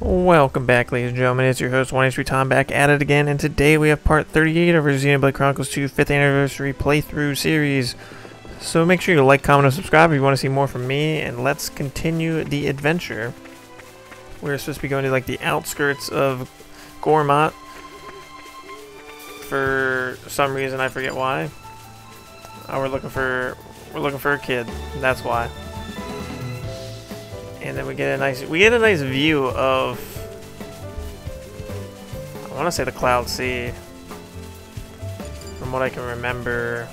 Welcome back, ladies and gentlemen. It's your host, OneHpTom, back at it again, and today we have part 38 of our Xenoblade Chronicles 2 5th Anniversary playthrough series. So make sure you like, comment, and subscribe if you want to see more from me, and let's continue the adventure. We're supposed to be going to like the outskirts of Gormott for some reason, I forget why. We're looking for a kid. That's why. And then we get a nice view of, I want to say, the Cloud Sea, from what I can remember,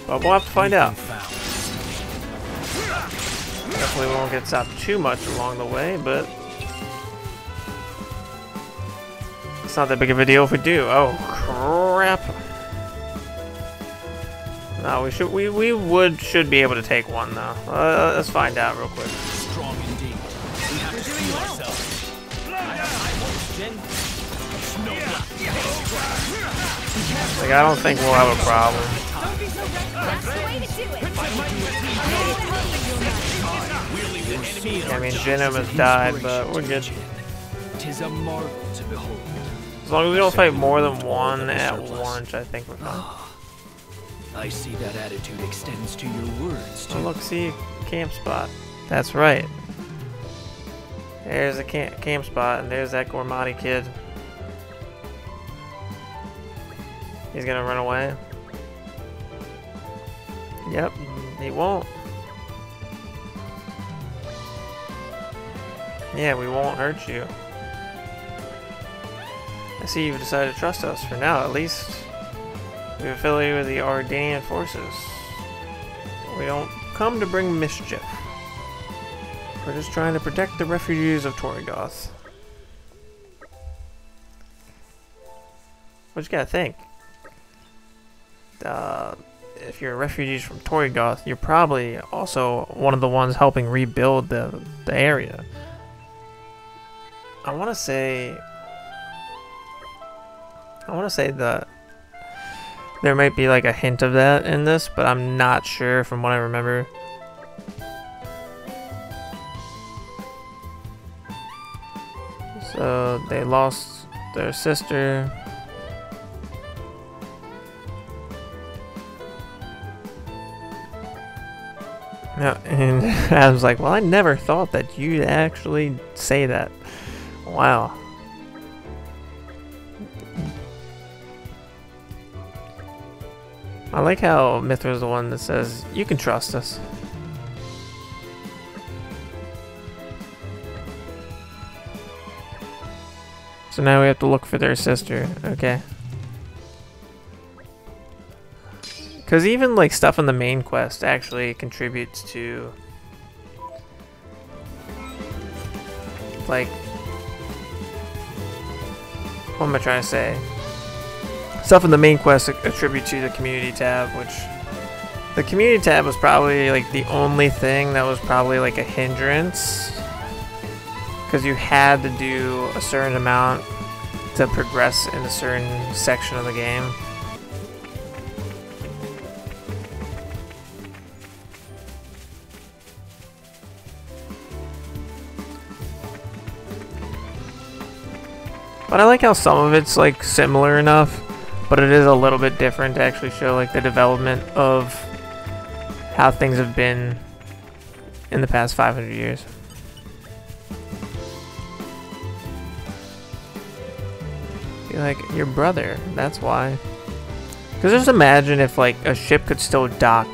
but we'll have to find out. Definitely won't get stopped too much along the way, but it's not that big of a deal if we do. Oh crap! No, we should be able to take one though. Let's find out real quick. Strong indeed. We have to steel ourselves. Like, I don't think we'll have a problem. I mean, Venom has died, but we're good. Tis a marvel to behold. As long as we don't fight more than one at once, I think we're fine. I see that attitude extends to your words too. Oh, look, see, camp spot. That's right. There's a camp spot, and there's that Gormott kid. He's gonna run away. Yep, he won't. Yeah, we won't hurt you. I see you've decided to trust us for now, at least. We're affiliated with the Ardanian forces. We don't come to bring mischief. We're just trying to protect the refugees of Torna. What you gotta think? If you're refugees from Torna, you're probably also one of the ones helping rebuild the area. I want to say that there might be like a hint of that in this, but I'm not sure from what I remember. So they lost their sister. Yeah, and I was like, well, I never thought that you'd actually say that. Wow. I like how MYTHRA'S the one that says, you can trust us. So now we have to look for their sister. Okay. Because even like stuff in the main quest actually contributes to, like, what am I trying to say? Stuff in the main quest attribute to the community tab, which the community tab was probably like the only thing that was probably like a hindrance, because you had to do a certain amount to progress in a certain section of the game. But I like how some of it's like similar enough, but it is a little bit different to actually show like the development of how things have been in the past 500 years. You're like your brother, that's why. Because just imagine if like a ship could still dock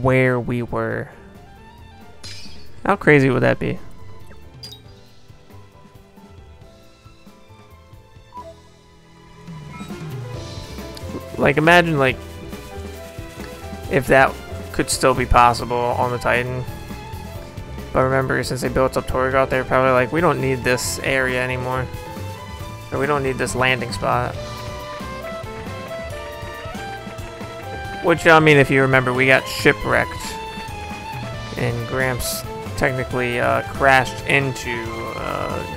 where we were. How crazy would that be? Like, imagine, like, if that could still be possible on the Titan. But remember, since they built up Torna, they're probably like, we don't need this area anymore. Or we don't need this landing spot. Which, I mean, if you remember, we got shipwrecked. And Gramps technically crashed into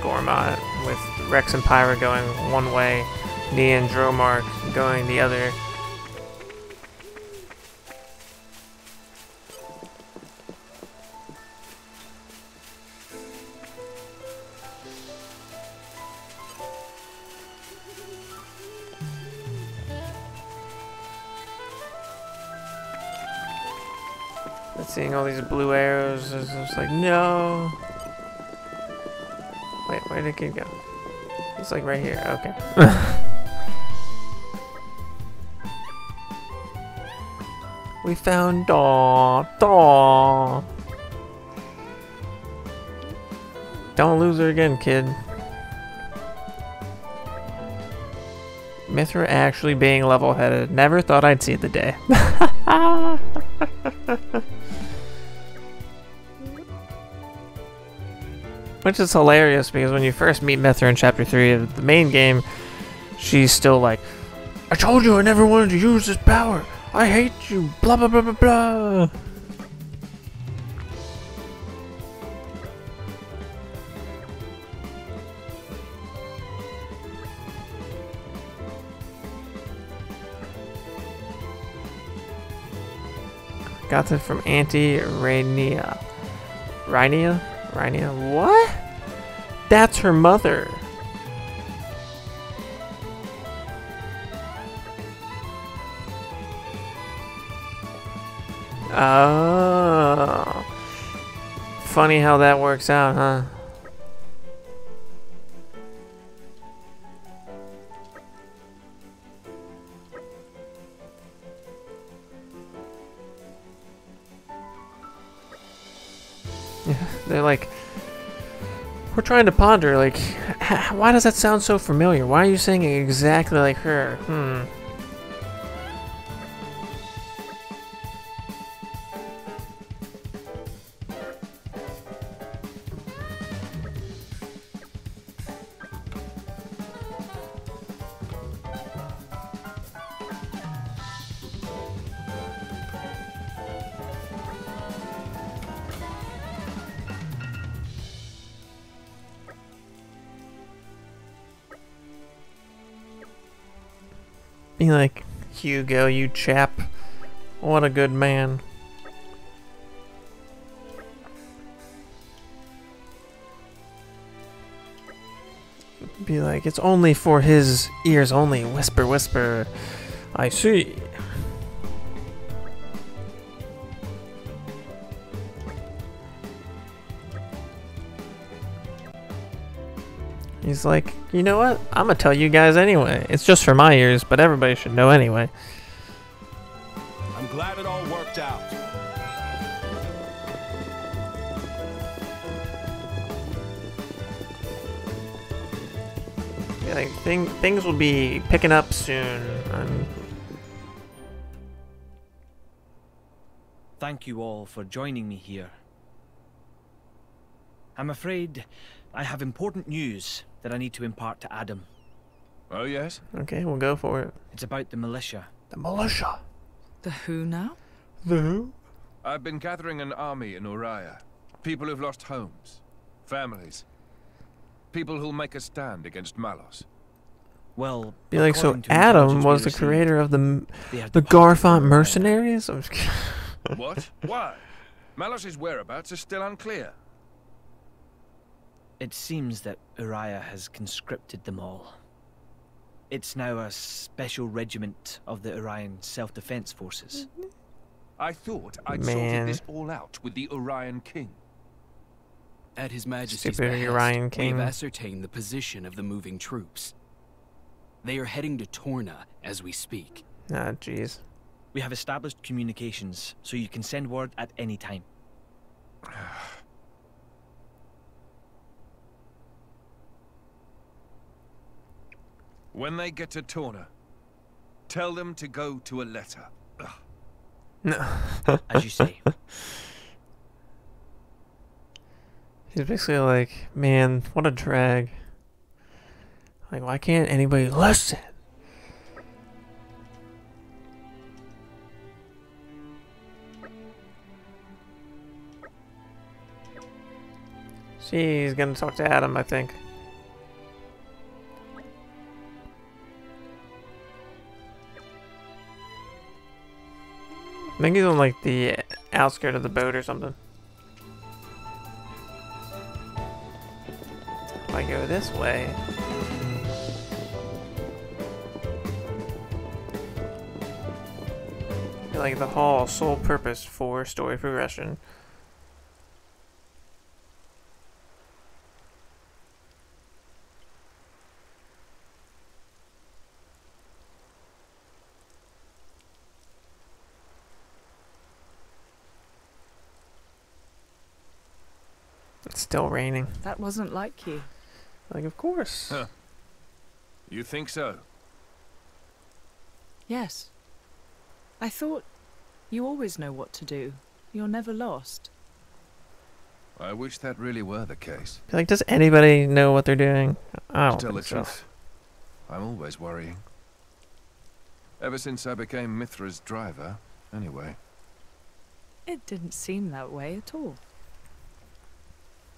Gormott, with Rex and Pyra going one way, Nia and Dromark going the other. Seeing all these blue arrows is just like, no. Wait, where did the kid go? He's like right here. Okay. We found Daw. Don't lose her again, kid. Mythra actually being level-headed. Never thought I'd see the day. Which is hilarious because when you first meet Mythra in Chapter 3 of the main game, she's still like, I told you I never wanted to use this power. I hate you. Blah, blah, blah, blah, blah. Got it from Auntie Rainia. Rainia? What? That's her mother. Oh. Funny how that works out, huh? They're like, we're trying to ponder, like, why does that sound so familiar? Why are you saying it exactly like her? Be like, Hugo, you chap. What a good man. Be like, it's only for his ears only. Whisper, whisper. I see. He's like, you know what? I'm gonna tell you guys anyway. It's just for my ears, but everybody should know anyway. I'm glad it all worked out. Yeah, like, things will be picking up soon. Thank you all for joining me here. I'm afraid I have important news that I need to impart to Adam. Oh, yes? Okay, we'll go for it. It's about the militia. The militia? The who now? The who? I've been gathering an army in Uriah. People who've lost homes, families. People who'll make a stand against Malos. Well, Be like, so according to Adam intelligence we was the received, creator of they the have departed Garfont from Uriah. mercenaries? I'm just kidding. What? Why? Malos' whereabouts are still unclear. It seems that Uriah has conscripted them all. It's now a special regiment of the Urian self-defense forces. I thought I'd Man. sorted this all out with the Urian king. At His Majesty's Stupid behest, Urian we king. have ascertained the position of the moving troops. They are heading to Torna as we speak. Ah, jeez. We have established communications, so you can send word at any time. When they get to Torna, tell them to go to a letter. No. As you say. He's basically like, man, what a drag. Like, why can't anybody listen? See, he's gonna talk to Adam, I think. I think he's on like the outskirt of the boat or something. If I go this way. like the hall's sole purpose for story progression. It's still raining. That wasn't like you. Like, of course. Huh. You think so? Yes. I thought you always know what to do. You're never lost. I wish that really were the case. Like, does anybody know what they're doing? I To don't tell the think so. truth, I'm always worrying. Ever since I became MYTHRA'S driver, anyway. It didn't seem that way at all.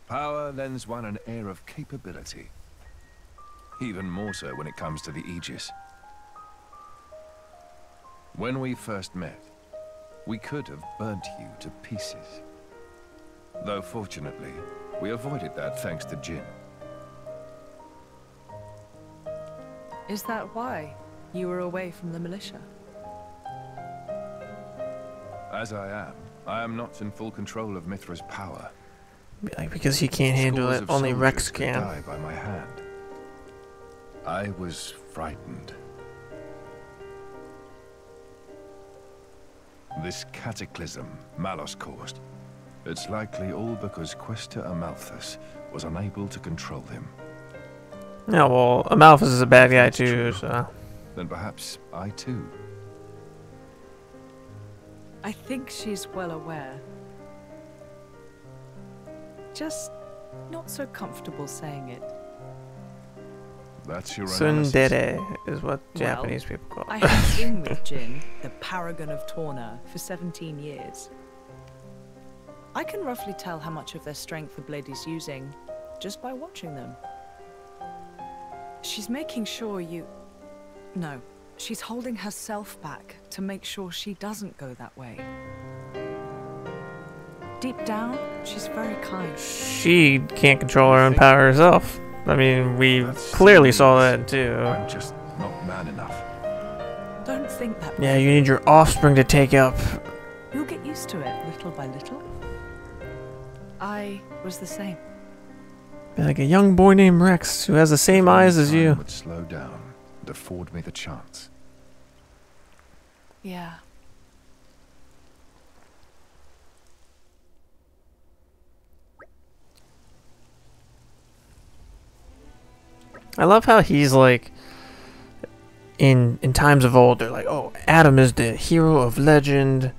Power lends one an air of capability. Even more so when it comes to the Aegis. When we first met, we could have burnt you to pieces. Though fortunately, we avoided that thanks to Jin. Is that why you were away from the militia? As I am not in full control of MYTHRA'S power. Like, because he can't handle Scores it, of only Rex soldiers could can. die by my hand. I was frightened. This cataclysm Malos caused. It's likely all because Questa Amalthus was unable to control him. Yeah, well, Amalthus is a bad guy That's too, true. so... Then perhaps I too. I think she's well aware. Just not so comfortable saying it. That's your analysis. Tsundere is what Well, Japanese people call I it. have been with Jin, the paragon of Torna, for 17 years. I can roughly tell how much of their strength the blade is using just by watching them. She's making sure you... No, she's holding herself back to make sure she doesn't go that way. Deep down, she's very kind. She can't control her own power herself. I mean, we That's clearly serious. saw that too. I'm just not man enough. Don't think that Yeah, way. you need your offspring to take up. You'll get used to it, little by little. I was the same. Be like a young boy named Rex who has the same If only eyes as time you. would slow down and afford me the chance. Yeah. I love how he's like, in times of old, they're like, oh, Adam is the hero of legend.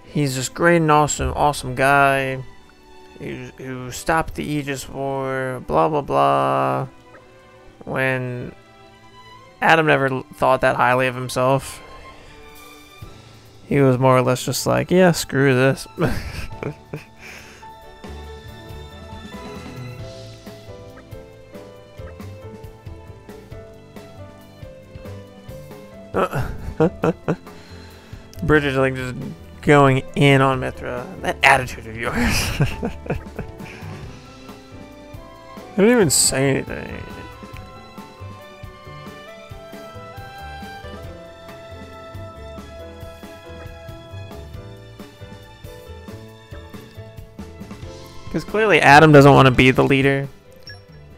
He's this great and awesome guy who stopped the Aegis War, blah, blah, blah. When Adam never thought that highly of himself. He was more or less just like, yeah, screw this. Bridget's like just going in on Mythra. That attitude of yours. I didn't even say anything. Because clearly Adam doesn't want to be the leader.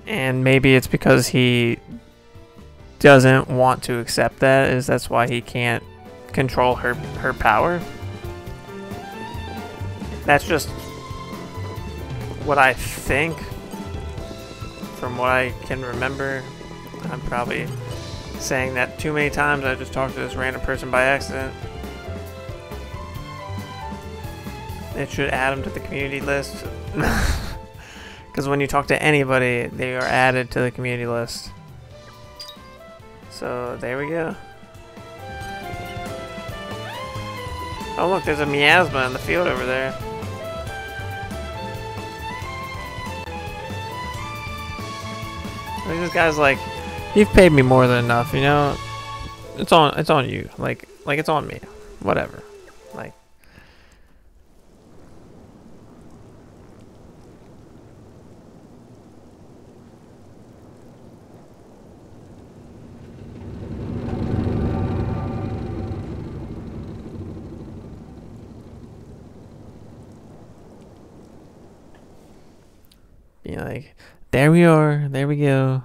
And maybe it's because he doesn't want to accept that. That's why he can't control her power. That's just what I think from what I can remember. I'm probably saying that too many times. I just talked to this random person by accident. It should add them to the community list. Because when you talk to anybody, they are added to the community list. So there we go. Oh look, there's a miasma in the field over there. Like, this guy's like, you've paid me more than enough, you know. It's on you. Like it's on me. Whatever. Like. being like, there we are, there we go.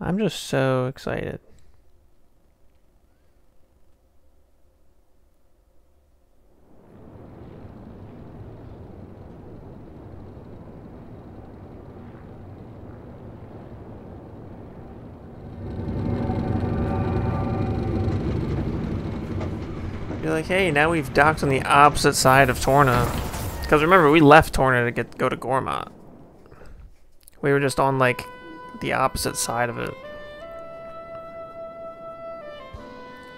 I'm just so excited. You're like, hey, now we've docked on the opposite side of Torna. Because remember, we left Torna to go to Gormat. We were just on, like, the opposite side of it.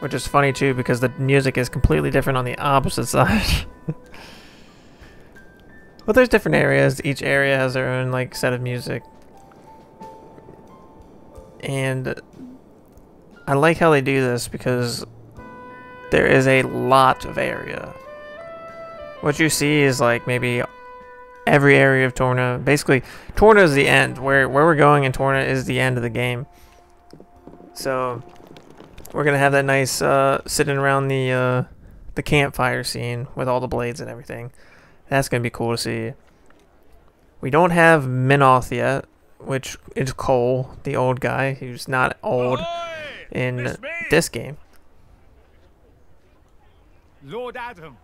Which is funny, too, because the music is completely different on the opposite side. But there's different areas. Each area has their own, like, set of music. And I like how they do this because there is a lot of area. What you see is like maybe every area of Torna. Basically, Torna is the end. Where we're going in Torna is the end of the game. So we're gonna have that nice sitting around the campfire scene with all the blades and everything. That's gonna be cool to see. We don't have Minoth yet, which is Cole, the old guy who's not old in this game. Lord Adam.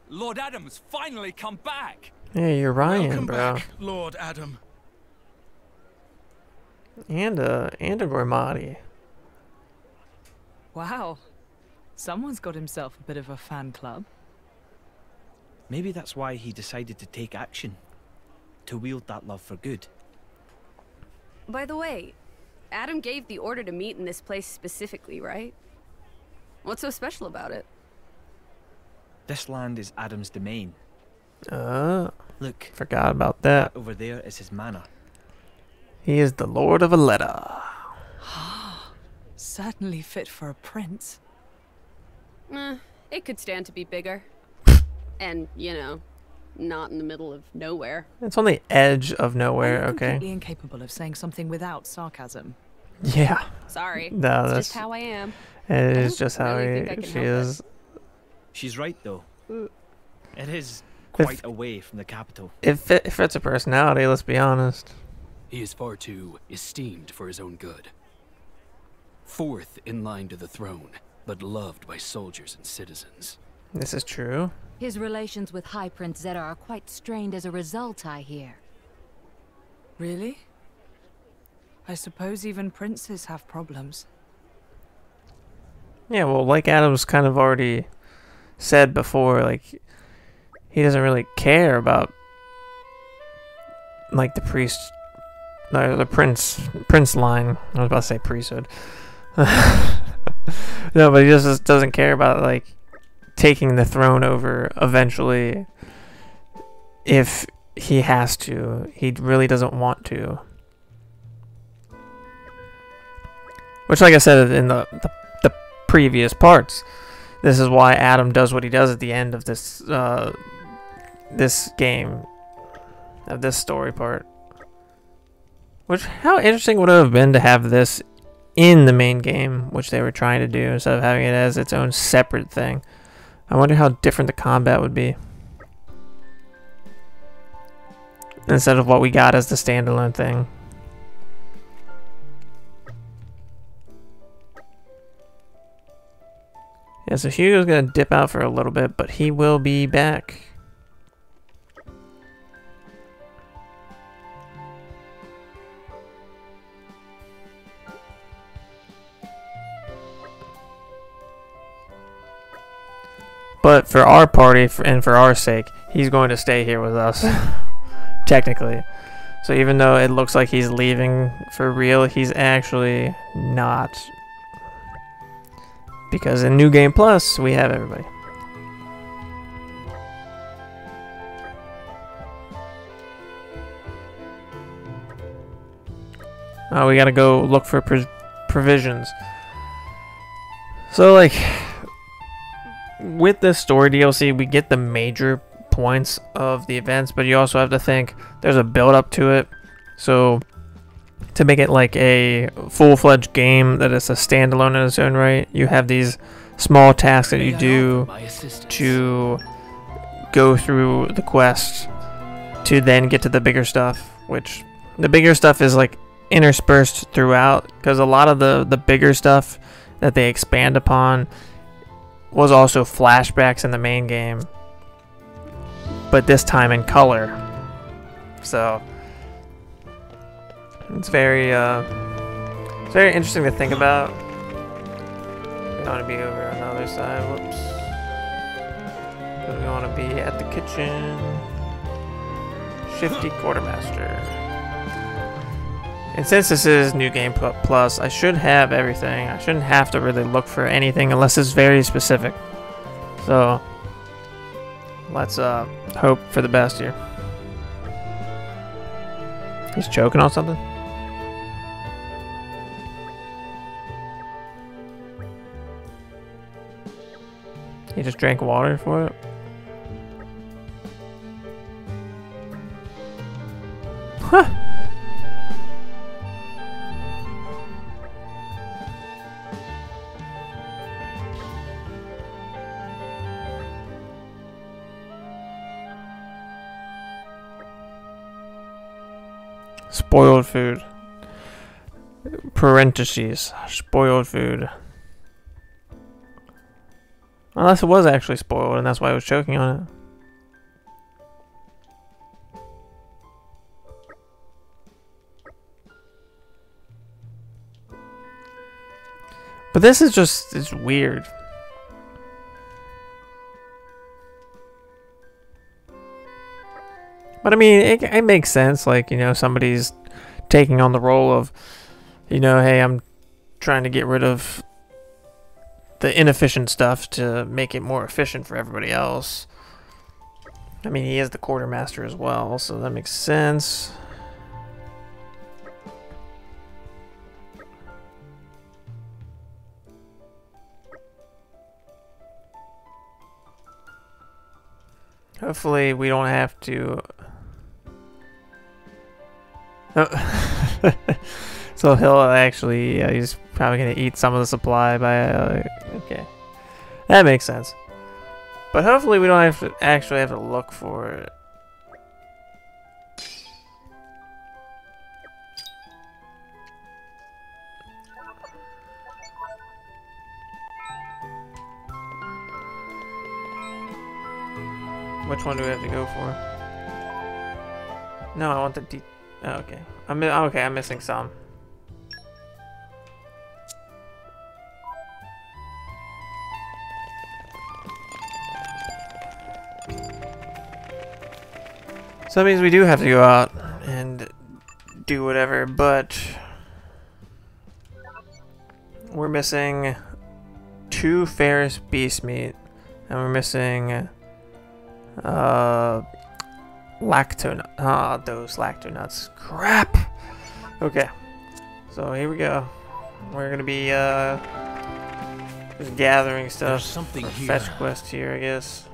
Lord Adam's finally come back. Yeah, you're Ryan, Welcome bro. back, Lord Adam. And a Gormati. Wow. Someone's got himself a bit of a fan club. Maybe that's why he decided to take action. To wield that love for good. By the way, Adam gave the order to meet in this place specifically, right? What's so special about it? This land is Adam's domain. Look, Forgot about that. over there is his manor. He is the Lord of Aletta. Certainly fit for a prince. It could stand to be bigger. And, you know, not in the middle of nowhere. It's on the edge of nowhere, I'm okay? completely incapable of saying something without sarcasm. Yeah. Sorry. No, it's that's just how I am. it I is don't just how really think I can she help is. She's right, though. It is quite away from the capital. It fits a personality, let's be honest. He is far too esteemed for his own good. Fourth in line to the throne, but loved by soldiers and citizens. This is true. His relations with High Prince Zeta are quite strained as a result, I hear. Really? I suppose even princes have problems. Yeah, well, like Adam's kind of already said before, like, he doesn't really care about, like, the priest, no, the prince line. I was about to say priesthood. No, but he just doesn't care about, like, taking the throne over eventually if he has to. He really doesn't want to. Which, like I said in the previous parts, this is why Adam does what he does at the end of this this game, of this story part. Which, how interesting would it have been to have this in the main game, which they were trying to do, instead of having it as its own separate thing. I wonder how different the combat would be. Instead of what we got as the standalone thing. Yeah, so Hugo's gonna dip out for a little bit, but he will be back. But for our party and for our sake, he's going to stay here with us, technically. So even though it looks like he's leaving for real, he's actually not. Because in New Game Plus, we have everybody. Oh, we gotta go look for provisions. So, like, with this story DLC, we get the major points of the events, but you also have to think there's a build up to it. So to make it like a full-fledged game that is a standalone in its own right. You have these small tasks that you do to go through the quest to then get to the bigger stuff, which the bigger stuff is like interspersed throughout, because a lot of the bigger stuff that they expand upon was also flashbacks in the main game, but this time in color. So it's very interesting to think about. We want to be over on the other side. Whoops. We want to be at the kitchen. Shifty Quartermaster. And since this is New Game Plus, I should have everything. I shouldn't have to really look for anything unless it's very specific. So let's hope for the best here. He's choking on something? He just drank water for it? Huh. Spoiled food. Parentheses. Spoiled food. Unless it was actually spoiled and that's why I was choking on it. But this is just, it's weird. But I mean, it makes sense, like, you know, somebody's taking on the role of, you know, hey, I'm trying to get rid of the inefficient stuff to make it more efficient for everybody else. I mean, he is the quartermaster as well, so that makes sense. Hopefully we don't have to... So he'll actually, he's probably going to eat some of the supply by... okay. That makes sense. But hopefully we don't have to actually have to look for it. Which one do we have to go for? No, I want the oh, okay. I'm missing some. So that means we do have to go out and do whatever, but we're missing 2 Ferris beast meat, and we're missing lactonut. Ah, those lactonuts. Crap. Okay, so here we go. We're gonna be just gathering stuff. There's something here. Fetch quest here, I guess.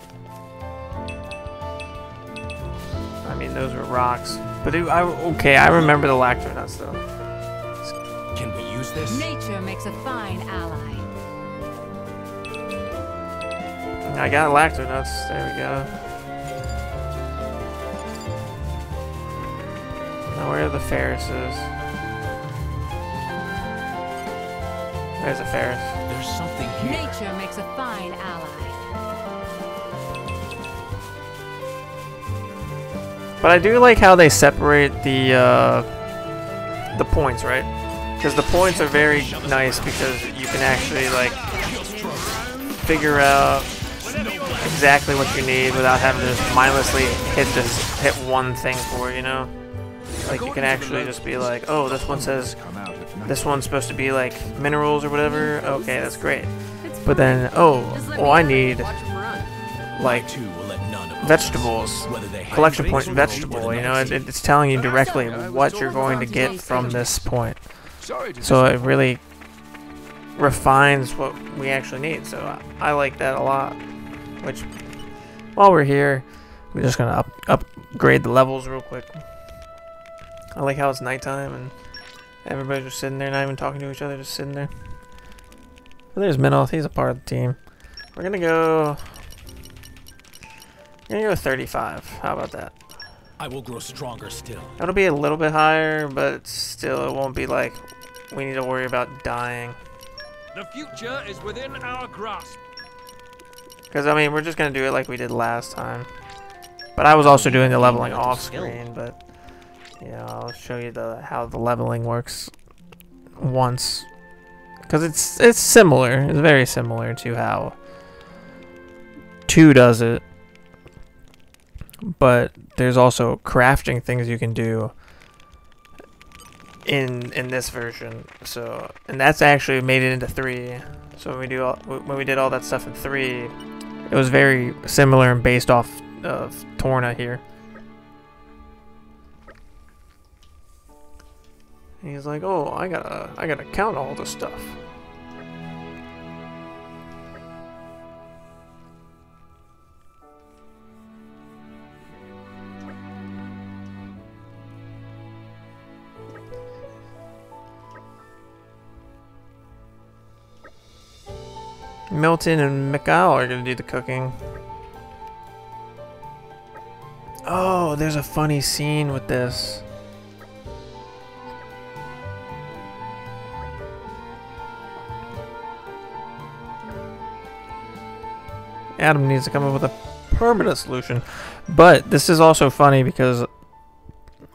I mean, those were rocks, but okay, I remember the lactonuts though. Can we use this? Nature makes a fine ally. I got lactonuts. There we go. Now where are the Ferrises? There's a Ferris. There's something here. Nature makes a fine ally. But I do like how they separate the points, right? Because the points are very nice because you can actually like figure out exactly what you need without having to just mindlessly hit one thing for it, you know? Like you can actually just be like, oh, this one says this one's supposed to be like minerals or whatever. Okay, that's great. But then, oh, I need like vegetables, collection point vegetable, you know, it's telling you directly what you're going to get from this point. So it really refines what we actually need. So I like that a lot. Which, while we're here, we're just gonna upgrade the levels real quick. I like how it's nighttime and Everybody's just sitting there, not even talking to each other, just sitting there. Well, there's Minoth, he's a part of the team. We're gonna go 35. How about that? I will grow stronger still. It'll be a little bit higher, but still it won't be like we need to worry about dying. The future is within our grasp. Because, I mean, we're just going to do it like we did last time. But I was also doing the leveling off screen, but, you know, I'll show you how the leveling works once. Because it's similar. It's very similar to how 2 does it. But there's also crafting things you can do in this version. So, and that's actually made it into 3. So when we did all that stuff in 3, it was very similar and based off of Torna here. And he's like, "Oh, I gotta count all this stuff." Milton and Mikhail are gonna do the cooking. Oh, there's a funny scene with this. Adam needs to come up with a permanent solution. But this is also funny because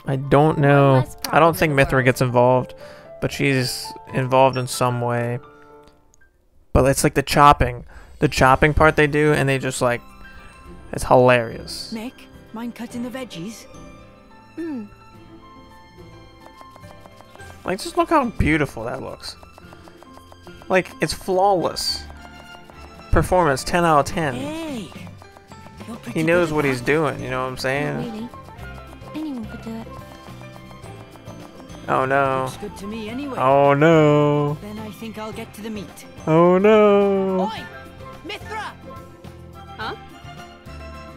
I don't know. I don't think Mythra gets involved, but she's involved in some way. But it's like the chopping part they do, and they just like, it's hilarious. Mick, mind cutting the veggies? Mm. Like, just look how beautiful that looks. Like, it's flawless. Performance 10 out of 10. Hey, he knows what he's doing, you know what I'm saying? Not really. Anyone could do it. Oh no. Looks good to me anyway. Oh no. Then I think I'll get to the meat. Oh no. Oi! Mythra! Huh?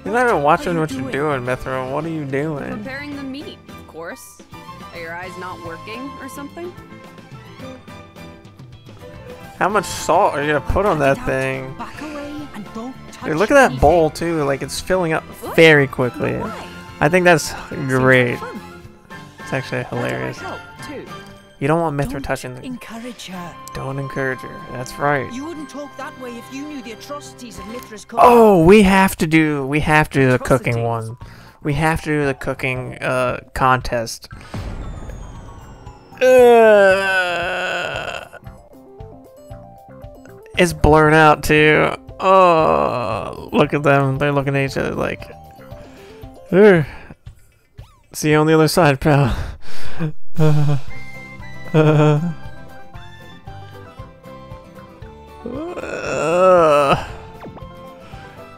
You're not even watching what you're doing, Mythra. What are you doing? Preparing the meat, of course. Are your eyes not working or something? How much salt are you gonna put on that thing? Back away and don't touch Dude, look at that anything. bowl too. Like, it's filling up very quickly. I think that's great. It's actually hilarious. You don't want Mythra touching the... Encourage her. Don't encourage her. That's right. You wouldn't talk that way if you knew the atrocities of Mythra's cooking. Oh, we have to do the cooking one. We have to do the cooking contest. It's blurred out too. Oh, look at them. They're looking at each other like, see you on the other side, pal.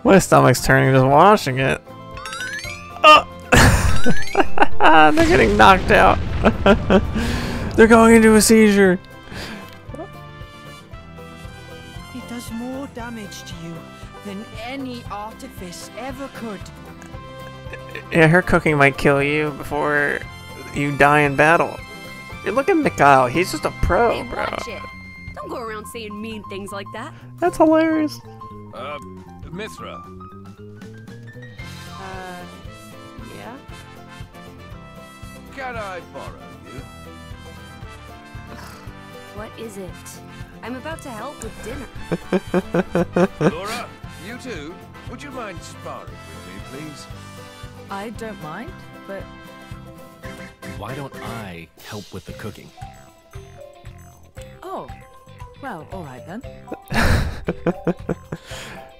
My stomach's turning just watching it. Oh. They're getting knocked out. They're going into a seizure. It does more damage to you than any artifice ever could. Yeah, her cooking might kill you before you die in battle. Dude, look at Mikhail. He's just a pro, Hey, bro. watch it. Don't go around saying mean things like that. That's hilarious. Mythra. Yeah? Can I borrow you? What is it? I'm about to help with dinner. Laura, you too? Would you mind sparring with me, please? I don't mind, but Why don't I help with the cooking? oh, well, all right then.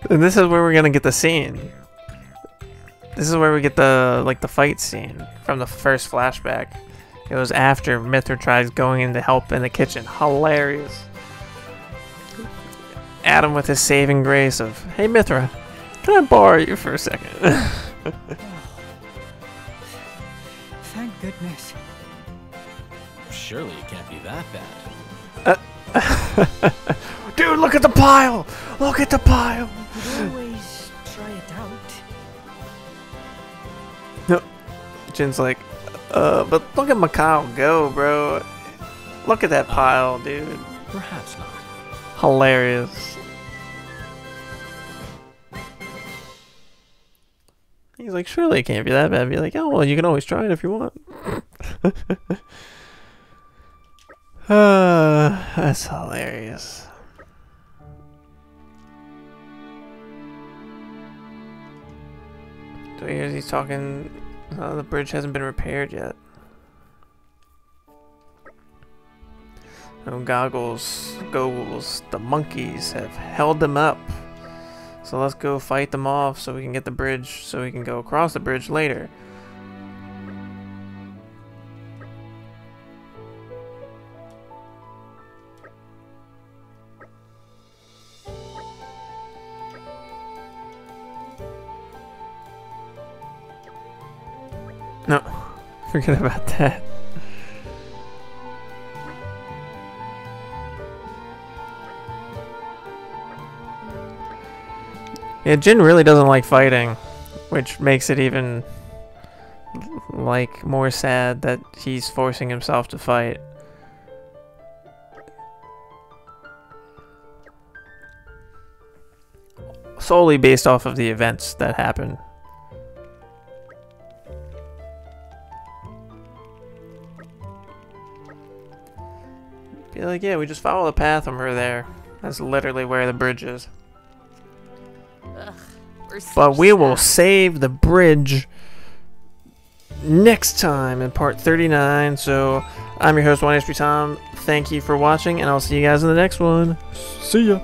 And this is where we're gonna get the scene. This is where we get the fight scene from the first flashback. It was after Mythra tries going in to help in the kitchen. Hilarious. Adam with his saving grace of, "Hey Mythra, can I borrow you for a second?" Thank goodness. Surely it can't be that bad. Dude, look at the pile! Look at the pile! You could always try it out. No. Jin's like, but look at Mikhail go, bro. Look at that pile, dude. Perhaps not. Hilarious. He's like, surely it can't be that bad. Be like, oh, well, you can always try it if you want. That's hilarious. So he's talking, the bridge hasn't been repaired yet. Oh, goggles, the monkeys have held them up. So let's go fight them off so we can get the bridge, so we can go across the bridge later. No, forget about that. Yeah, Jin really doesn't like fighting, which makes it even like more sad that he's forcing himself to fight. Solely based off of the events that happen. Be like, yeah, we just follow the path and we're there. That's literally where the bridge is. Ugh, But we will save the bridge next time in part 39. So I'm your host, OneHpTom. Thank you for watching, and I'll see you guys in the next one. See ya.